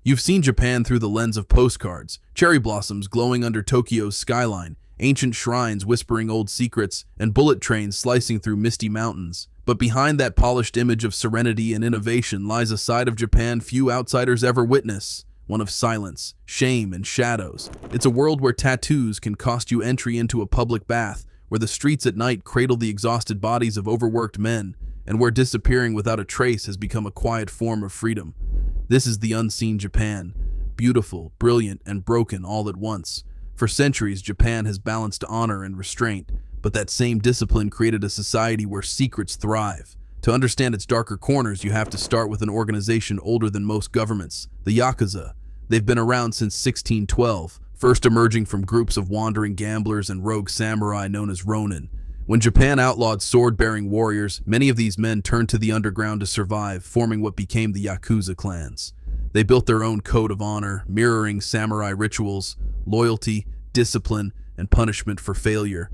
You've seen Japan through the lens of postcards, cherry blossoms glowing under Tokyo's skyline, ancient shrines whispering old secrets, and bullet trains slicing through misty mountains. But behind that polished image of serenity and innovation lies a side of Japan few outsiders ever witness, one of silence, shame, and shadows. It's a world where tattoos can cost you entry into a public bath, where the streets at night cradle the exhausted bodies of overworked men, and where disappearing without a trace has become a quiet form of freedom. This is the unseen Japan, beautiful, brilliant, and broken all at once. For centuries, Japan has balanced honor and restraint, but that same discipline created a society where secrets thrive. To understand its darker corners, you have to start with an organization older than most governments, the Yakuza. They've been around since 1612, first emerging from groups of wandering gamblers and rogue samurai known as Ronin. When Japan outlawed sword-bearing warriors, many of these men turned to the underground to survive, forming what became the Yakuza clans. They built their own code of honor, mirroring samurai rituals, loyalty, discipline, and punishment for failure.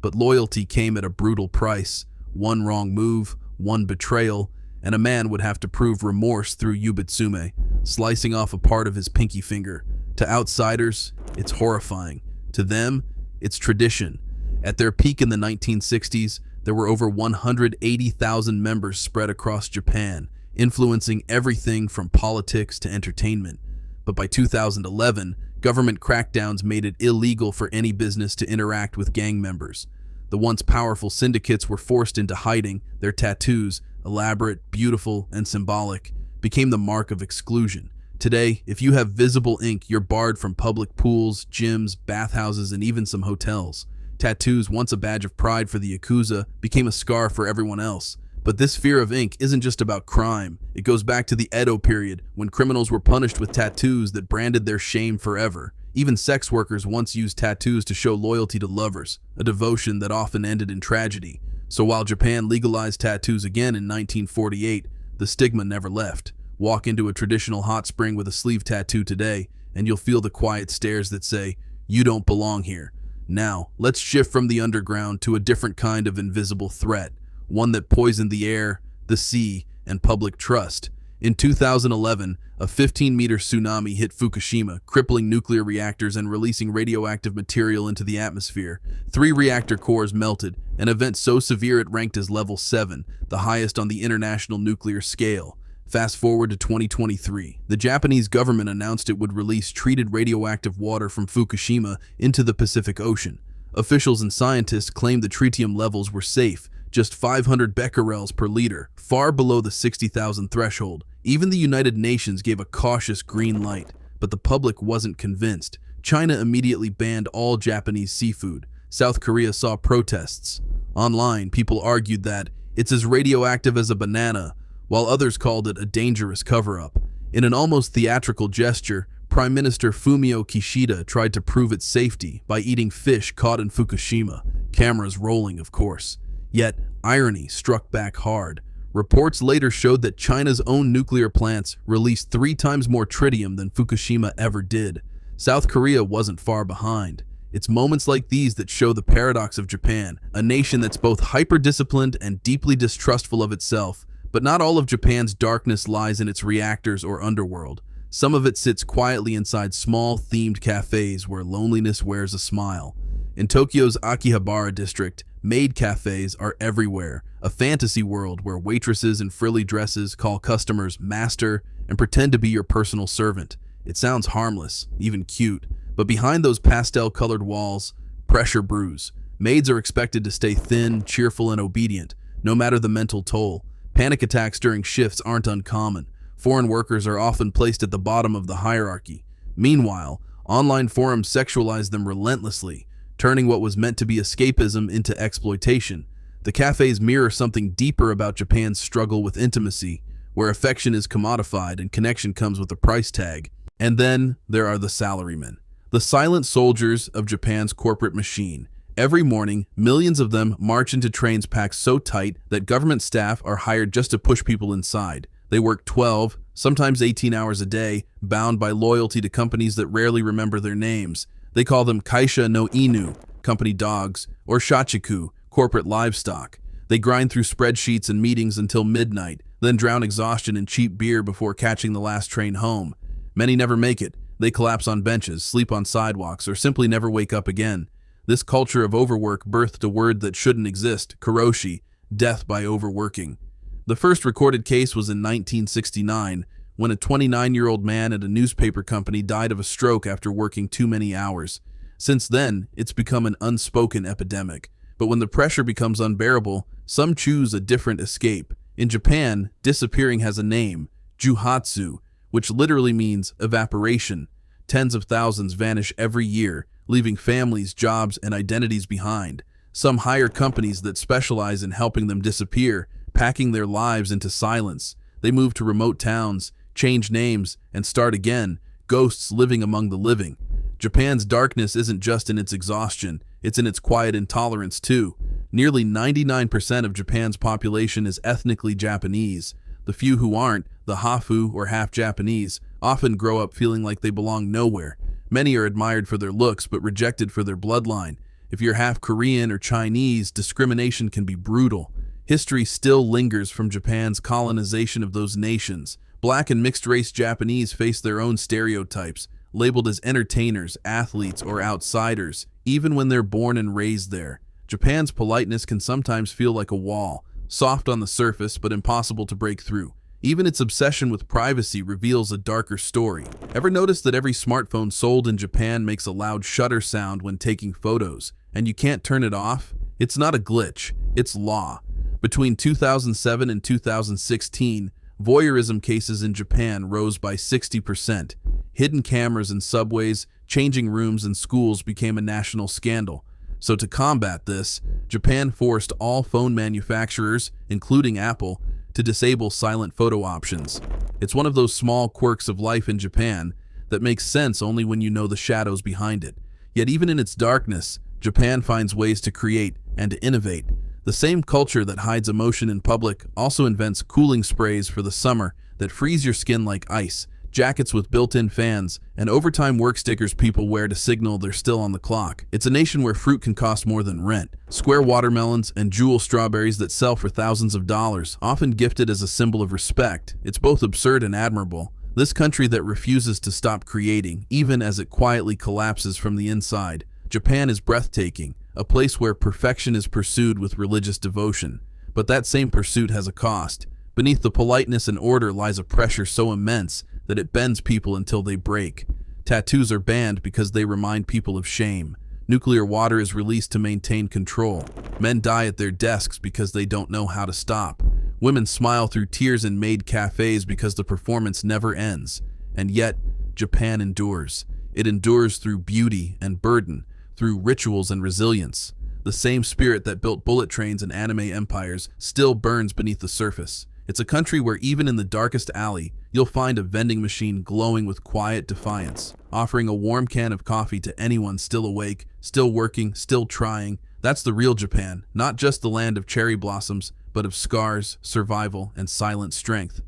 But loyalty came at a brutal price. One wrong move, one betrayal, and a man would have to prove remorse through yubitsume, slicing off a part of his pinky finger. To outsiders, it's horrifying. To them, it's tradition. At their peak in the 1960s, there were over 180,000 members spread across Japan, influencing everything from politics to entertainment. But by 2011, government crackdowns made it illegal for any business to interact with gang members. The once powerful syndicates were forced into hiding. Their tattoos, elaborate, beautiful, and symbolic, became the mark of exclusion. Today, if you have visible ink, you're barred from public pools, gyms, bathhouses, and even some hotels. Tattoos, once a badge of pride for the Yakuza, became a scar for everyone else. But this fear of ink isn't just about crime. It goes back to the Edo period, when criminals were punished with tattoos that branded their shame forever. Even sex workers once used tattoos to show loyalty to lovers, a devotion that often ended in tragedy. So while Japan legalized tattoos again in 1948, the stigma never left. Walk into a traditional hot spring with a sleeve tattoo today, and you'll feel the quiet stares that say, "You don't belong here." Now, let's shift from the underground to a different kind of invisible threat, one that poisoned the air, the sea, and public trust. In 2011, a 15-meter tsunami hit Fukushima, crippling nuclear reactors and releasing radioactive material into the atmosphere. 3 reactor cores melted, an event so severe it ranked as level 7, the highest on the international nuclear scale. Fast forward to 2023, the Japanese government announced it would release treated radioactive water from Fukushima into the Pacific Ocean. Officials and scientists claimed the tritium levels were safe, just 500 becquerels per liter, far below the 60,000 threshold. Even the United Nations gave a cautious green light, but the public wasn't convinced. China immediately banned all Japanese seafood. South Korea saw protests. Online, people argued that it's as radioactive as a banana, while others called it a dangerous cover-up. In an almost theatrical gesture, Prime Minister Fumio Kishida tried to prove its safety by eating fish caught in Fukushima, cameras rolling, of course. Yet, irony struck back hard. Reports later showed that China's own nuclear plants released 3 times more tritium than Fukushima ever did. South Korea wasn't far behind. It's moments like these that show the paradox of Japan, a nation that's both hyper-disciplined and deeply distrustful of itself. But not all of Japan's darkness lies in its reactors or underworld. Some of it sits quietly inside small, themed cafes where loneliness wears a smile. In Tokyo's Akihabara district, maid cafes are everywhere, a fantasy world where waitresses in frilly dresses call customers master and pretend to be your personal servant. It sounds harmless, even cute, but behind those pastel-colored walls, pressure brews. Maids are expected to stay thin, cheerful, and obedient, no matter the mental toll. Panic attacks during shifts aren't uncommon. Foreign workers are often placed at the bottom of the hierarchy. Meanwhile, online forums sexualize them relentlessly, turning what was meant to be escapism into exploitation. The cafes mirror something deeper about Japan's struggle with intimacy, where affection is commodified and connection comes with a price tag. And then there are the salarymen, the silent soldiers of Japan's corporate machine. Every morning, millions of them march into trains packed so tight that government staff are hired just to push people inside. They work 12, sometimes 18 hours a day, bound by loyalty to companies that rarely remember their names. They call them Kaisha no Inu, company dogs, or Shachiku, corporate livestock. They grind through spreadsheets and meetings until midnight, then drown exhaustion in cheap beer before catching the last train home. Many never make it. They collapse on benches, sleep on sidewalks, or simply never wake up again. This culture of overwork birthed a word that shouldn't exist, Karoshi, death by overworking. The first recorded case was in 1969, when a 29-year-old man at a newspaper company died of a stroke after working too many hours. Since then, it's become an unspoken epidemic. But when the pressure becomes unbearable, some choose a different escape. In Japan, disappearing has a name, Jouhatsu, which literally means evaporation. Tens of thousands vanish every year, leaving families, jobs, and identities behind. Some hire companies that specialize in helping them disappear, packing their lives into silence. They move to remote towns, change names, and start again, ghosts living among the living. Japan's darkness isn't just in its exhaustion, it's in its quiet intolerance too. Nearly 99% of Japan's population is ethnically Japanese. The few who aren't, the hafu or half-Japanese, often grow up feeling like they belong nowhere. Many are admired for their looks but rejected for their bloodline. If you're half Korean or Chinese, discrimination can be brutal. History still lingers from Japan's colonization of those nations. Black and mixed-race Japanese face their own stereotypes, labeled as entertainers, athletes, or outsiders, even when they're born and raised there. Japan's politeness can sometimes feel like a wall, soft on the surface but impossible to break through. Even its obsession with privacy reveals a darker story. Ever notice that every smartphone sold in Japan makes a loud shutter sound when taking photos, and you can't turn it off? It's not a glitch, it's law. Between 2007 and 2016, voyeurism cases in Japan rose by 60%. Hidden cameras in subways, changing rooms, and schools became a national scandal. So to combat this, Japan forced all phone manufacturers, including Apple, to disable silent photo options. It's one of those small quirks of life in Japan that makes sense only when you know the shadows behind it. Yet even in its darkness, Japan finds ways to create and to innovate. The same culture that hides emotion in public also invents cooling sprays for the summer that freeze your skin like ice, jackets with built-in fans, and overtime work stickers people wear to signal they're still on the clock. It's a nation where fruit can cost more than rent. Square watermelons and jewel strawberries that sell for thousands of dollars, often gifted as a symbol of respect. It's both absurd and admirable. This country that refuses to stop creating, even as it quietly collapses from the inside. Japan is breathtaking, a place where perfection is pursued with religious devotion. But that same pursuit has a cost. Beneath the politeness and order lies a pressure so immense that it bends people until they break. Tattoos are banned because they remind people of shame. Nuclear water is released to maintain control. Men die at their desks because they don't know how to stop. Women smile through tears in maid cafes because the performance never ends. And yet, Japan endures. It endures through beauty and burden, through rituals and resilience. The same spirit that built bullet trains and anime empires still burns beneath the surface. It's a country where even in the darkest alley, you'll find a vending machine glowing with quiet defiance, offering a warm can of coffee to anyone still awake, still working, still trying. That's the real Japan, not just the land of cherry blossoms, but of scars, survival, and silent strength.